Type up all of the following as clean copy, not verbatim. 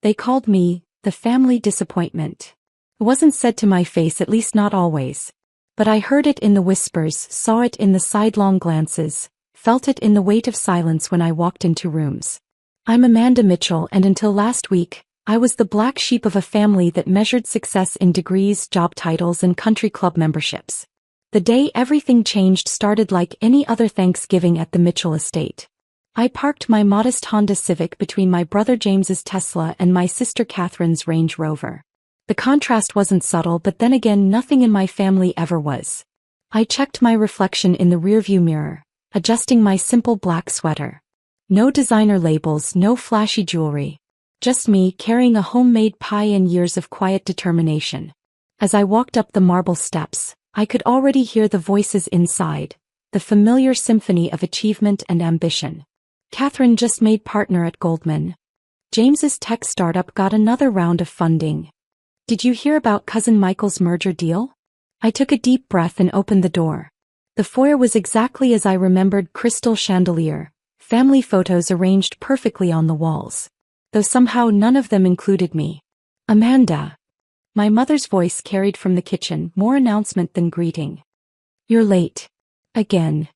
They called me the family disappointment. It wasn't said to my face, at least not always. But I heard it in the whispers, saw it in the sidelong glances, felt it in the weight of silence when I walked into rooms. I'm Amanda Mitchell, and until last week, I was the black sheep of a family that measured success in degrees, job titles, and country club memberships. The day everything changed started like any other Thanksgiving at the Mitchell estate. I parked my modest Honda Civic between my brother James's Tesla and my sister Catherine's Range Rover. The contrast wasn't subtle, but then again nothing in my family ever was. I checked my reflection in the rearview mirror, adjusting my simple black sweater. No designer labels, no flashy jewelry. Just me carrying a homemade pie and years of quiet determination. As I walked up the marble steps, I could already hear the voices inside, the familiar symphony of achievement and ambition. Catherine just made partner at Goldman. James's tech startup got another round of funding. Did you hear about Cousin Michael's merger deal? I took a deep breath and opened the door. The foyer was exactly as I remembered: crystal chandelier, family photos arranged perfectly on the walls. Though somehow none of them included me. Amanda. My mother's voice carried from the kitchen, more announcement than greeting. You're late. Again.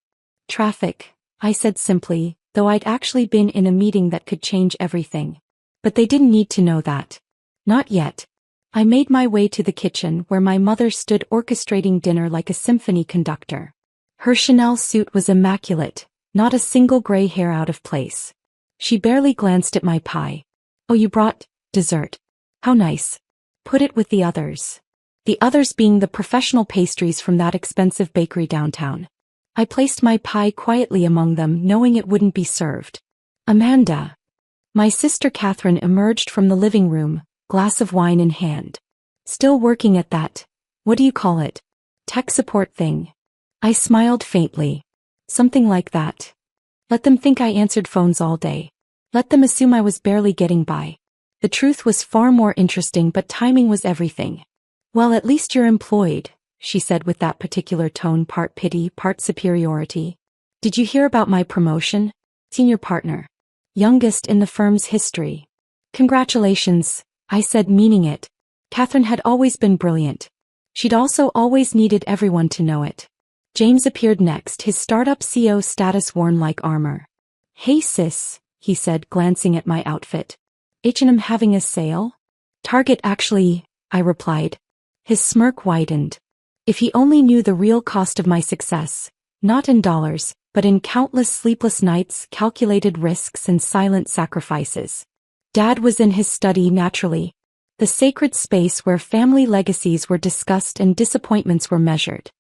Traffic, I said simply, though I'd actually been in a meeting that could change everything. But they didn't need to know that. Not yet. I made my way to the kitchen where my mother stood orchestrating dinner like a symphony conductor. Her Chanel suit was immaculate, not a single gray hair out of place. She barely glanced at my pie. Oh, you brought dessert. How nice. Put it with the others. The others being the professional pastries from that expensive bakery downtown. I placed my pie quietly among them, knowing it wouldn't be served. Amanda. My sister Catherine emerged from the living room, glass of wine in hand. Still working at that, what do you call it? Tech support thing. I smiled faintly. Something like that. Let them think I answered phones all day. Let them assume I was barely getting by. The truth was far more interesting, but timing was everything. Well, at least you're employed, she said with that particular tone, part pity, part superiority. Did you hear about my promotion? Senior partner. Youngest in the firm's history. Congratulations, I said, meaning it. Catherine had always been brilliant. She'd also always needed everyone to know it. James appeared next, his startup CEO status worn like armor. Hey sis, he said, glancing at my outfit. H&M having a sale? Target actually, I replied. His smirk widened. If he only knew the real cost of my success, not in dollars, but in countless sleepless nights, calculated risks, and silent sacrifices. Dad was in his study naturally, the sacred space where family legacies were discussed and disappointments were measured.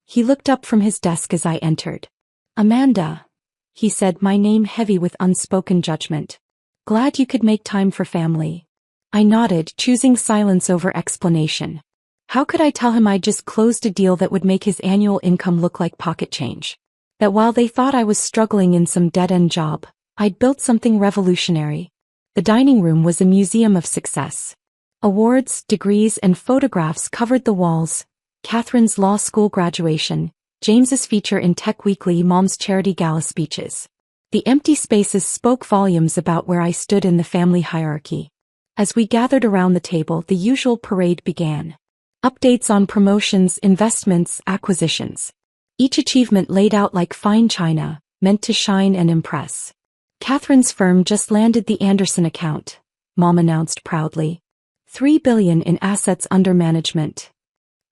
He looked up from his desk as I entered. Amanda, he said, my name heavy with unspoken judgment. Glad you could make time for family. I nodded, choosing silence over explanation. How could I tell him I'd just closed a deal that would make his annual income look like pocket change? That while they thought I was struggling in some dead-end job, I'd built something revolutionary. The dining room was a museum of success. Awards, degrees, and photographs covered the walls. Catherine's law school graduation, James's feature in Tech Weekly, Mom's charity gala speeches. The empty spaces spoke volumes about where I stood in the family hierarchy. As we gathered around the table, the usual parade began. Updates on promotions, investments, acquisitions. Each achievement laid out like fine china, meant to shine and impress. Catherine's firm just landed the Anderson account, Mom announced proudly. $3 billion in assets under management.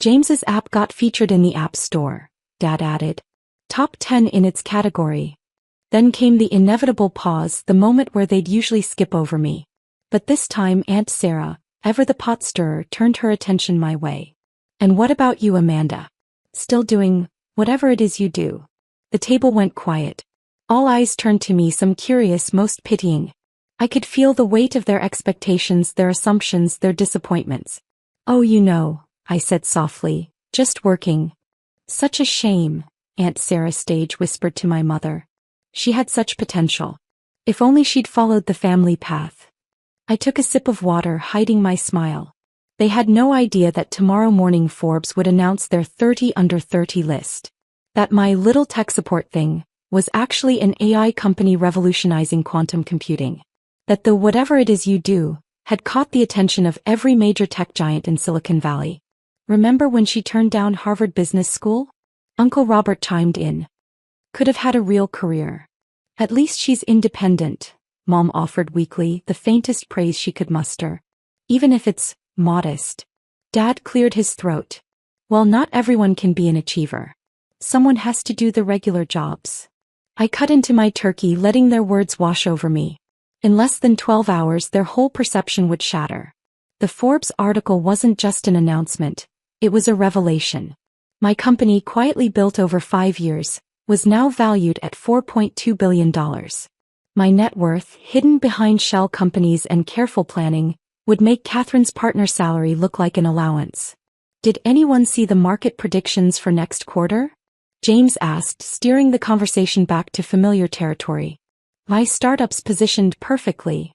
James's app got featured in the App Store, Dad added. Top 10 in its category. Then came the inevitable pause, the moment where they'd usually skip over me. But this time Aunt Sarah, ever the pot stirrer, turned her attention my way. And what about you, Amanda? Still doing whatever it is you do? The table went quiet. All eyes turned to me, some curious, most pitying. I could feel the weight of their expectations, their assumptions, their disappointments. Oh, you know, I said softly, just working. Such a shame, Aunt Sarah stage whispered to my mother. She had such potential. If only she'd followed the family path. I took a sip of water, hiding my smile. They had no idea that tomorrow morning Forbes would announce their 30 under 30 list. That my little tech support thing was actually an AI company revolutionizing quantum computing. That the whatever it is you do had caught the attention of every major tech giant in Silicon Valley. Remember when she turned down Harvard Business School? Uncle Robert chimed in. Could have had a real career. At least she's independent, Mom offered weakly, the faintest praise she could muster. Even if it's modest. Dad cleared his throat. Well, not everyone can be an achiever. Someone has to do the regular jobs. I cut into my turkey, letting their words wash over me. In less than 12 hours, their whole perception would shatter. The Forbes article wasn't just an announcement, it was a revelation. My company, quietly built over 5 years, was now valued at $4.2 billion. My net worth, hidden behind shell companies and careful planning, would make Catherine's partner salary look like an allowance. Did anyone see the market predictions for next quarter? James asked, steering the conversation back to familiar territory. My startup's positioned perfectly.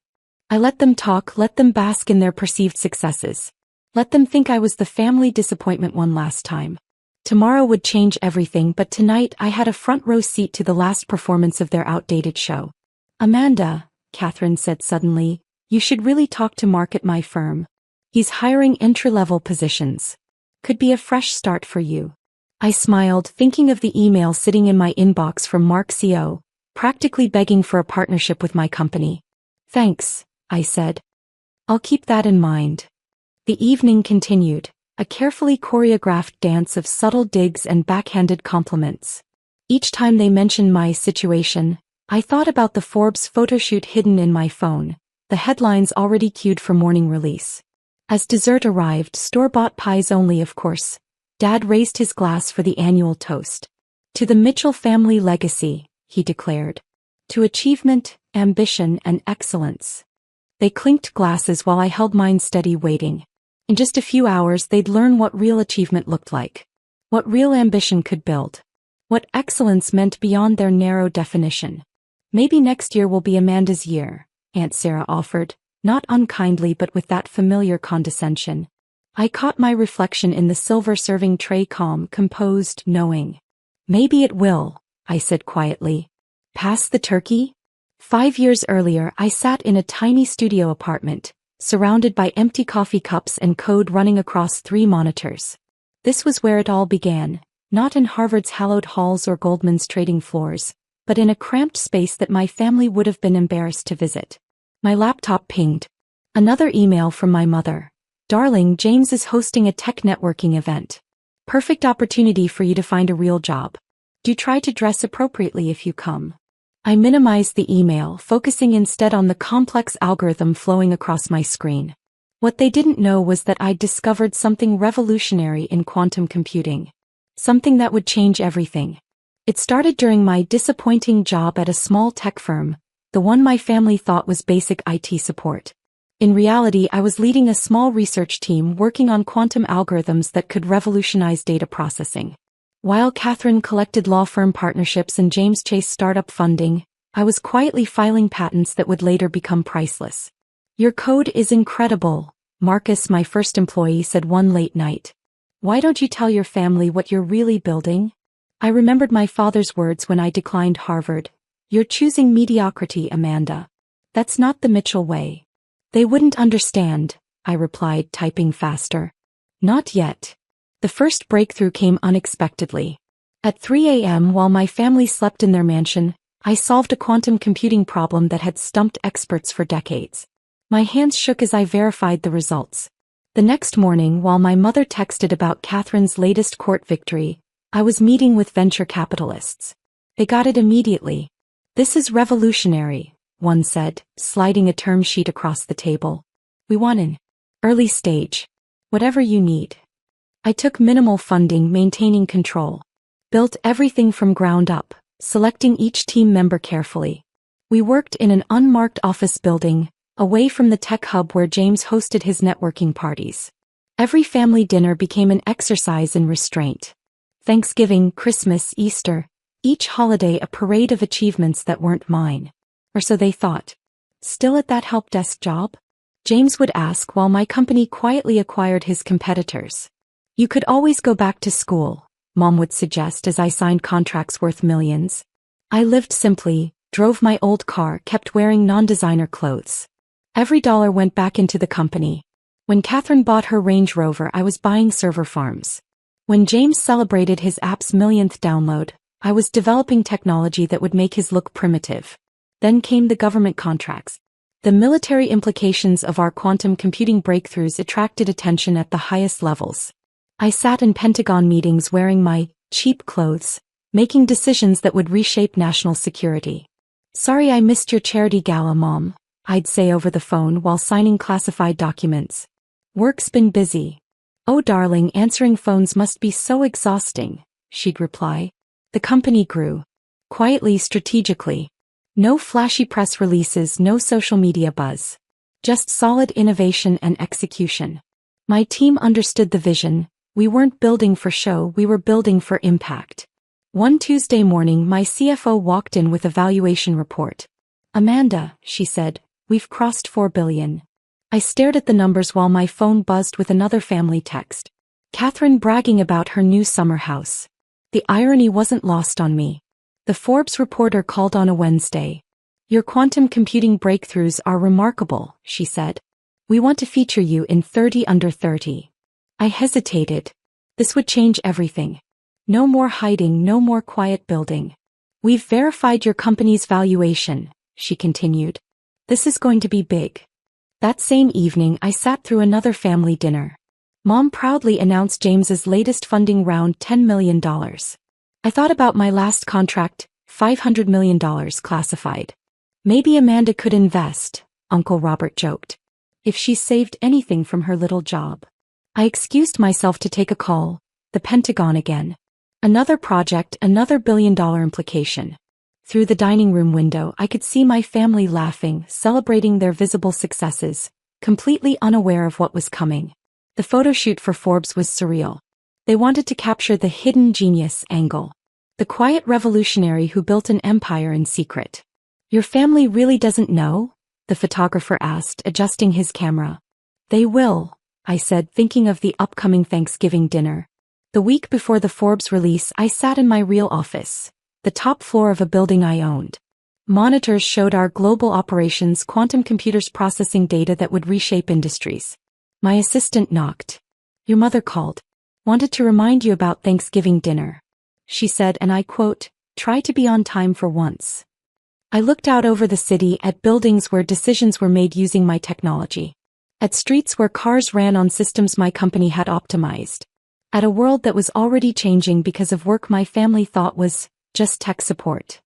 I let them talk, let them bask in their perceived successes. Let them think I was the family disappointment one last time. Tomorrow would change everything, but tonight I had a front row seat to the last performance of their outdated show. Amanda, Catherine said suddenly, you should really talk to Mark at my firm. He's hiring entry-level positions. Could be a fresh start for you. I smiled, thinking of the email sitting in my inbox from Mark CO, practically begging for a partnership with my company. Thanks, I said. I'll keep that in mind. The evening continued, a carefully choreographed dance of subtle digs and backhanded compliments. Each time they mentioned my situation, I thought about the Forbes photoshoot hidden in my phone, the headlines already queued for morning release. As dessert arrived, store-bought pies only of course, Dad raised his glass for the annual toast. To the Mitchell family legacy, he declared. To achievement, ambition, and excellence. They clinked glasses while I held mine steady, waiting. In just a few hours they'd learn what real achievement looked like. What real ambition could build. What excellence meant beyond their narrow definition. Maybe next year will be Amanda's year, Aunt Sarah offered, not unkindly but with that familiar condescension. I caught my reflection in the silver serving tray, calm, composed, knowing. Maybe it will, I said quietly. Pass the turkey? 5 years earlier I sat in a tiny studio apartment, surrounded by empty coffee cups and code running across 3 monitors. This was where it all began, not in Harvard's hallowed halls or Goldman's trading floors, but in a cramped space that my family would have been embarrassed to visit. My laptop pinged. Another email from my mother. Darling, James is hosting a tech networking event. Perfect opportunity for you to find a real job. Do try to dress appropriately if you come. I minimized the email, focusing instead on the complex algorithm flowing across my screen. What they didn't know was that I'd discovered something revolutionary in quantum computing. Something that would change everything. It started during my disappointing job at a small tech firm, the one my family thought was basic IT support. In reality, I was leading a small research team working on quantum algorithms that could revolutionize data processing. While Catherine collected law firm partnerships and James chased startup funding, I was quietly filing patents that would later become priceless. Your code is incredible, Marcus, my first employee, said one late night. Why don't you tell your family what you're really building? I remembered my father's words when I declined Harvard. You're choosing mediocrity, Amanda. That's not the Mitchell way. They wouldn't understand, I replied, typing faster. Not yet. The first breakthrough came unexpectedly. At 3 a.m. while my family slept in their mansion, I solved a quantum computing problem that had stumped experts for decades. My hands shook as I verified the results. The next morning, while my mother texted about Catherine's latest court victory, I was meeting with venture capitalists. They got it immediately. This is revolutionary, one said, sliding a term sheet across the table. We want an early stage. Whatever you need. I took minimal funding, maintaining control. Built everything from ground up, selecting each team member carefully. We worked in an unmarked office building, away from the tech hub where James hosted his networking parties. Every family dinner became an exercise in restraint. Thanksgiving, Christmas, Easter, each holiday a parade of achievements that weren't mine. Or so they thought. Still at that help desk job? James would ask while my company quietly acquired his competitors. You could always go back to school, Mom would suggest as I signed contracts worth millions. I lived simply, drove my old car, kept wearing non-designer clothes. Every dollar went back into the company. When Catherine bought her Range Rover, I was buying server farms. When James celebrated his app's millionth download, I was developing technology that would make his look primitive. Then came the government contracts. The military implications of our quantum computing breakthroughs attracted attention at the highest levels. I sat in Pentagon meetings wearing my cheap clothes, making decisions that would reshape national security. "Sorry I missed your charity gala, Mom," I'd say over the phone while signing classified documents. "Work's been busy." "Oh darling, answering phones must be so exhausting," she'd reply. The company grew. Quietly, strategically. No flashy press releases, no social media buzz. Just solid innovation and execution. My team understood the vision. We weren't building for show, we were building for impact. One Tuesday morning, my CFO walked in with a valuation report. "Amanda," she said, "we've crossed 4 billion. I stared at the numbers while my phone buzzed with another family text. Catherine bragging about her new summer house. The irony wasn't lost on me. The Forbes reporter called on a Wednesday. "Your quantum computing breakthroughs are remarkable," she said. "We want to feature you in 30 Under 30. I hesitated. This would change everything. No more hiding, no more quiet building. "We've verified your company's valuation," she continued. "This is going to be big." That same evening, I sat through another family dinner. Mom proudly announced James's latest funding round, $10 million. I thought about my last contract, $500 million classified. "Maybe Amanda could invest," Uncle Robert joked. "If she saved anything from her little job." I excused myself to take a call. The Pentagon again. Another project, another billion-dollar implication. Through the dining room window, I could see my family laughing, celebrating their visible successes, completely unaware of what was coming. The photo shoot for Forbes was surreal. They wanted to capture the hidden genius angle. The quiet revolutionary who built an empire in secret. "Your family really doesn't know?" the photographer asked, adjusting his camera. "They will," I said, thinking of the upcoming Thanksgiving dinner. The week before the Forbes release, I sat in my real office, the top floor of a building I owned. Monitors showed our global operations, quantum computers processing data that would reshape industries. My assistant knocked. "Your mother called. Wanted to remind you about Thanksgiving dinner," she said, and I quote, "Try to be on time for once." I looked out over the city, at buildings where decisions were made using my technology. At streets where cars ran on systems my company had optimized. At a world that was already changing because of work my family thought was just tech support.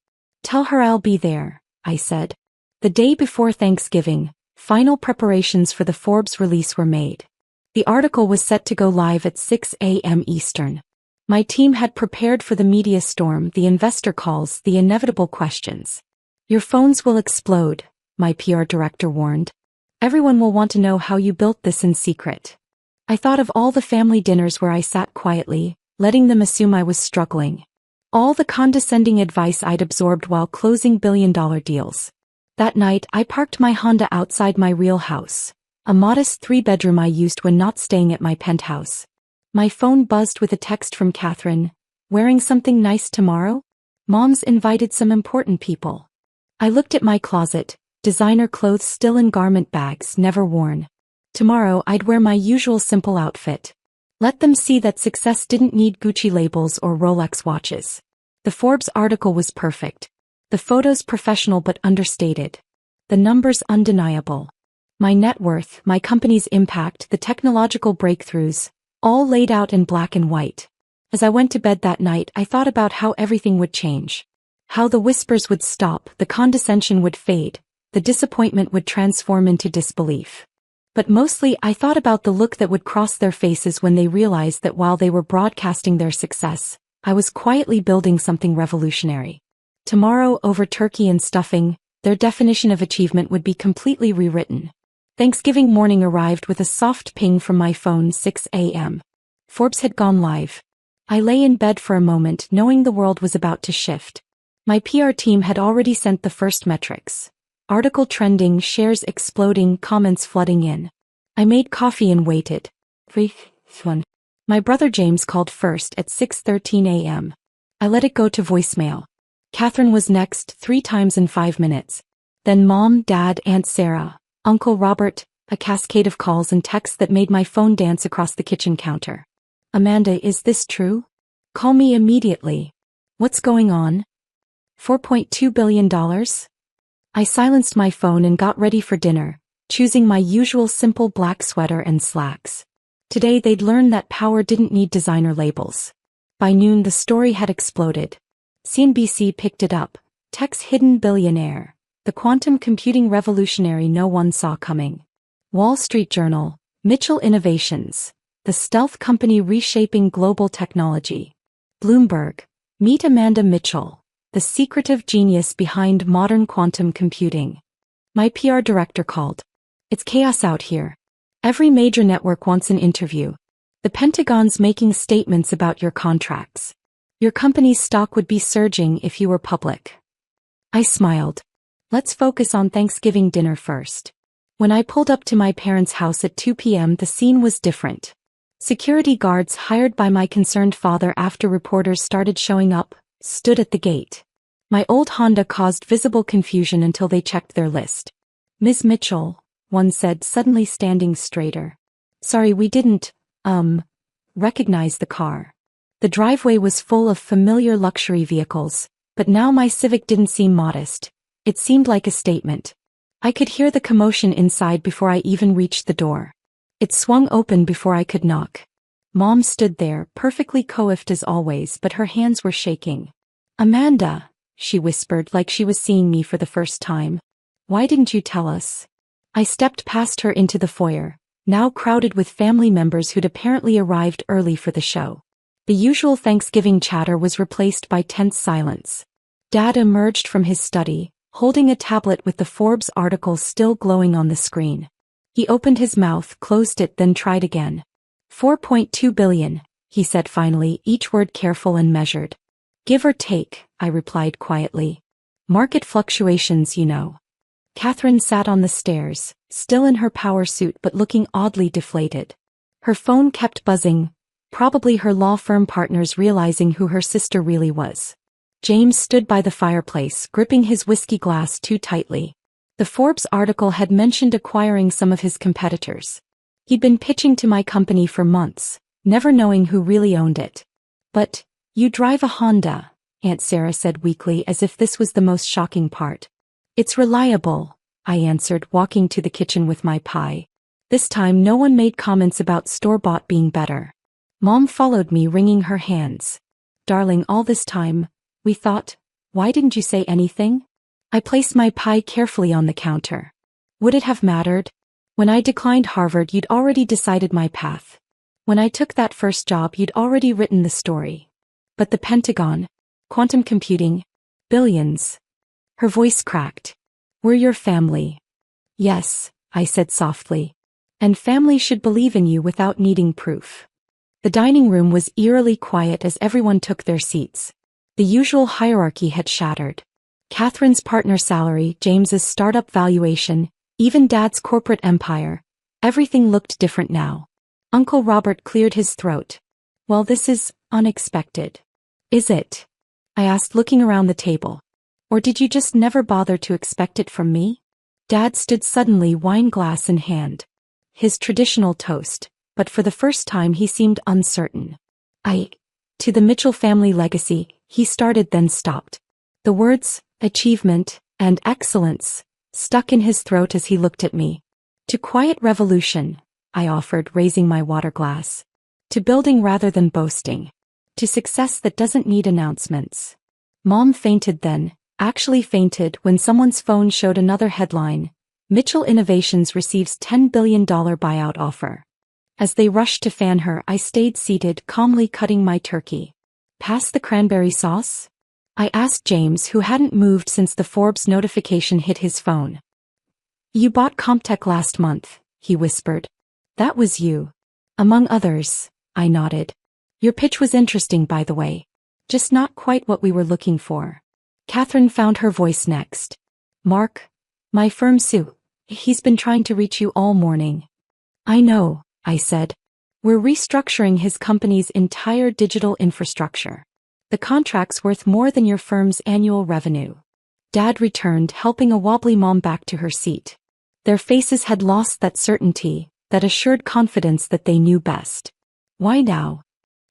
"Tell her I'll be there," I said. The day before Thanksgiving, final preparations for the Forbes release were made. The article was set to go live at 6 a.m. Eastern. My team had prepared for the media storm, the investor calls, the inevitable questions. "Your phones will explode," my PR director warned. "Everyone will want to know how you built this in secret." I thought of all the family dinners where I sat quietly, letting them assume I was struggling. All the condescending advice I'd absorbed while closing billion-dollar deals. That night, I parked my Honda outside my real house, a modest 3-bedroom I used when not staying at my penthouse. My phone buzzed with a text from Catherine. "Wearing something nice tomorrow? Mom's invited some important people." I looked at my closet, designer clothes still in garment bags, never worn. Tomorrow I'd wear my usual simple outfit. Let them see that success didn't need Gucci labels or Rolex watches. The Forbes article was perfect. The photos professional but understated. The numbers undeniable. My net worth, my company's impact, the technological breakthroughs, all laid out in black and white. As I went to bed that night, I thought about how everything would change. How the whispers would stop, the condescension would fade, the disappointment would transform into disbelief. But mostly I thought about the look that would cross their faces when they realized that while they were broadcasting their success, I was quietly building something revolutionary. Tomorrow, over turkey and stuffing, their definition of achievement would be completely rewritten. Thanksgiving morning arrived with a soft ping from my phone, 6 a.m. Forbes had gone live. I lay in bed for a moment, knowing the world was about to shift. My PR team had already sent the first metrics. Article trending, shares exploding, comments flooding in. I made coffee and waited. My brother James called first at 6:13 a.m. I let it go to voicemail. Catherine was next, 3 times in 5 minutes. Then Mom, Dad, Aunt Sarah. Uncle Robert, a cascade of calls and texts that made my phone dance across the kitchen counter. Amanda, is this true? Call me immediately. What's going on? $4.2 billion? I silenced my phone and got ready for dinner, choosing my usual simple black sweater and slacks. Today they'd learn that power didn't need designer labels. By noon the story had exploded. CNBC picked it up. Tech's hidden billionaire. The quantum computing revolutionary no one saw coming. Wall Street Journal. Mitchell Innovations. The stealth company reshaping global technology. Bloomberg. Meet Amanda Mitchell, the secretive genius behind modern quantum computing. My PR director called. It's chaos out here. Every major network wants an interview. The Pentagon's making statements about your contracts. Your company's stock would be surging if you were public. I smiled. Let's focus on Thanksgiving dinner first. When I pulled up to my parents' house at 2 p.m., the scene was different. Security guards hired by my concerned father after reporters started showing up stood at the gate. My old Honda caused visible confusion until they checked their list. Ms. Mitchell, one said, suddenly standing straighter. Sorry, we didn't, recognize the car. The driveway was full of familiar luxury vehicles, but now my Civic didn't seem modest. It seemed like a statement. I could hear the commotion inside before I even reached the door. It swung open before I could knock. Mom stood there, perfectly coiffed as always, but her hands were shaking. Amanda, she whispered like she was seeing me for the first time. Why didn't you tell us? I stepped past her into the foyer, now crowded with family members who'd apparently arrived early for the show. The usual Thanksgiving chatter was replaced by tense silence. Dad emerged from his study, holding a tablet with the Forbes article still glowing on the screen. He opened his mouth, closed it, then tried again. 4.2 billion, he said finally, each word careful and measured. Give or take, I replied quietly. Market fluctuations, you know. Catherine sat on the stairs, still in her power suit but looking oddly deflated. Her phone kept buzzing, probably her law firm partners realizing who her sister really was. James stood by the fireplace, gripping his whiskey glass too tightly. The Forbes article had mentioned acquiring some of his competitors. He'd been pitching to my company for months, never knowing who really owned it. But, you drive a Honda, Aunt Sarah said weakly, as if this was the most shocking part. It's reliable, I answered, walking to the kitchen with my pie. This time no one made comments about store-bought being better. Mom followed me, wringing her hands. Darling, all this time, we thought, why didn't you say anything? I placed my pie carefully on the counter. Would it have mattered? When I declined Harvard, you'd already decided my path. When I took that first job, you'd already written the story. But the Pentagon, quantum computing, billions. Her voice cracked. We're your family. Yes, I said softly. And family should believe in you without needing proof. The dining room was eerily quiet as everyone took their seats. The usual hierarchy had shattered. Catherine's partner salary, James's startup valuation, even Dad's corporate empire. Everything looked different now. Uncle Robert cleared his throat. Well, this is unexpected. Is it? I asked, looking around the table. Or did you just never bother to expect it from me? Dad stood suddenly, wine glass in hand. His traditional toast, but for the first time he seemed uncertain. To the Mitchell family legacy, he started, then stopped. The words, achievement, and excellence, stuck in his throat as he looked at me. To quiet revolution, I offered, raising my water glass. To building rather than boasting. To success that doesn't need announcements. Mom fainted then, actually fainted, when someone's phone showed another headline. Mitchell Innovations receives $10 billion buyout offer. As they rushed to fan her, I stayed seated, calmly cutting my turkey. Pass the cranberry sauce? I asked James, who hadn't moved since the Forbes notification hit his phone. You bought Comtech last month, he whispered. That was you. Among others, I nodded. Your pitch was interesting, by the way. Just not quite what we were looking for. Catherine found her voice next. Mark, my firm Sue, he's been trying to reach you all morning. I know, I said. We're restructuring his company's entire digital infrastructure. The contract's worth more than your firm's annual revenue. Dad returned, helping a wobbly mom back to her seat. Their faces had lost that certainty, that assured confidence that they knew best. "Why now?"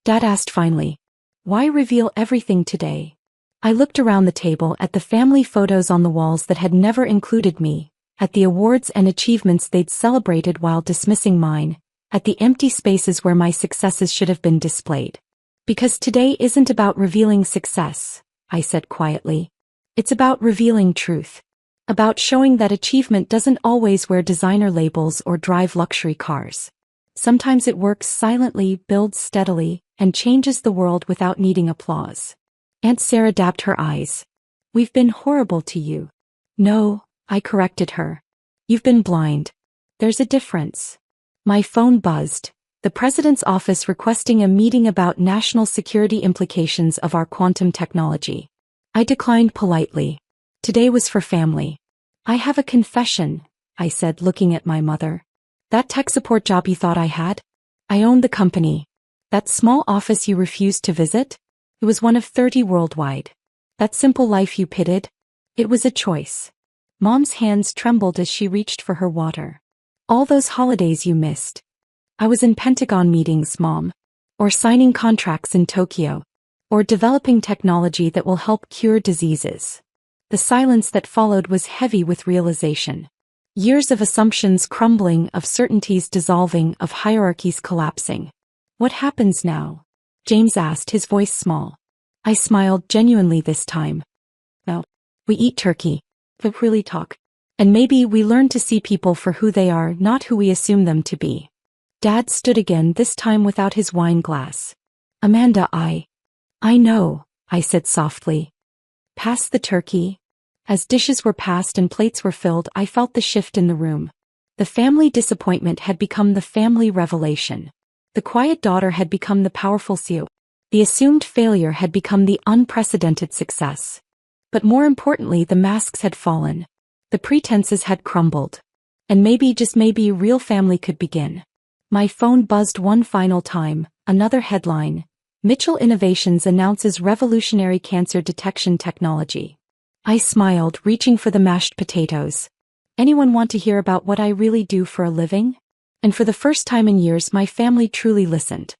Dad asked finally. "Why reveal everything today?" I looked around the table at the family photos on the walls that had never included me, at the awards and achievements they'd celebrated while dismissing mine, at the empty spaces where my successes should have been displayed. "Because today isn't about revealing success," I said quietly. "It's about revealing truth. About showing that achievement doesn't always wear designer labels or drive luxury cars. Sometimes it works silently, builds steadily, and changes the world without needing applause." Aunt Sarah dabbed her eyes. "We've been horrible to you." "No," I corrected her. "You've been blind. There's a difference." My phone buzzed. The president's office requesting a meeting about national security implications of our quantum technology. I declined politely. Today was for family. "I have a confession," I said, looking at my mother. "That tech support job you thought I had? I owned the company. That small office you refused to visit? It was one of 30 worldwide. That simple life you pitied? It was a choice." Mom's hands trembled as she reached for her water. "All those holidays you missed. I was in Pentagon meetings, Mom. Or signing contracts in Tokyo. Or developing technology that will help cure diseases." The silence that followed was heavy with realization. Years of assumptions crumbling, of certainties dissolving, of hierarchies collapsing. "What happens now?" James asked, his voice small. I smiled genuinely this time. "Well, we eat turkey. But really talk. And maybe we learn to see people for who they are, not who we assume them to be." Dad stood again, this time without his wine glass. "Amanda, I know," I said softly. "Pass the turkey." As dishes were passed and plates were filled, I felt the shift in the room. The family disappointment had become the family revelation. The quiet daughter had become the powerful CEO. The assumed failure had become the unprecedented success. But more importantly, the masks had fallen. The pretenses had crumbled. And maybe, just maybe, real family could begin. My phone buzzed one final time, another headline. Mitchell Innovations announces revolutionary cancer detection technology. I smiled, reaching for the mashed potatoes. Anyone want to hear about what I really do for a living? And for the first time in years, my family truly listened.